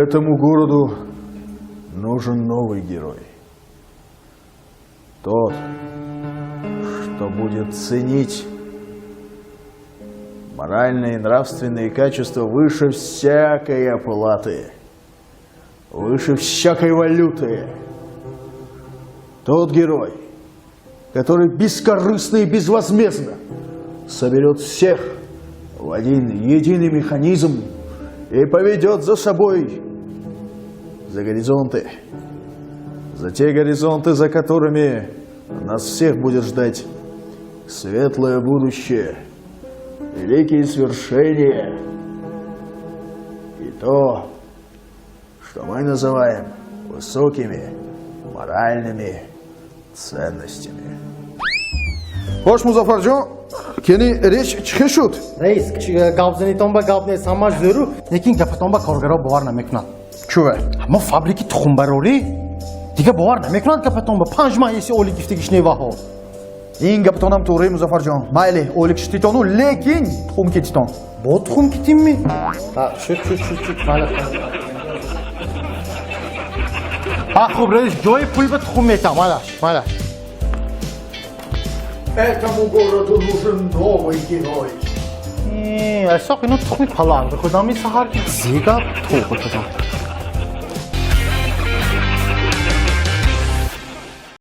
Этому городу нужен новый герой. Тот, что будет ценить моральные и нравственные качества выше всякой оплаты, выше всякой валюты. Тот герой, который бескорыстно и безвозмездно соберет всех в один единый механизм и поведет за собой за горизонты, за те горизонты, за которыми нас всех будет ждать светлое будущее, великие свершения и то, что мы называем высокими моральными ценностями. Хош, Музаффарjon, keni речь чиқи шуд? Раис, гавзанитон ба гавнес ҳамаш зӯру, лекин гапатон ба коргаро бовар намекунад. Чува? Ҳама фабрики тухмбарорӣ дига бовар намекунад гапатон ба 5 маҳиси оли гифтагиш неваҳо. Ин гапатонам туғри, Музаффарjon. Майли, оли киштитону, лекин тухм кетитон. Бо тухм китимми? Шуд, майли. Хуб, Раис, ҷои пул ба тухм метам, майли. Этому городу нужен новый герой. Асоқ, ино тухми паланг, худами саҳар зига тухм кутам.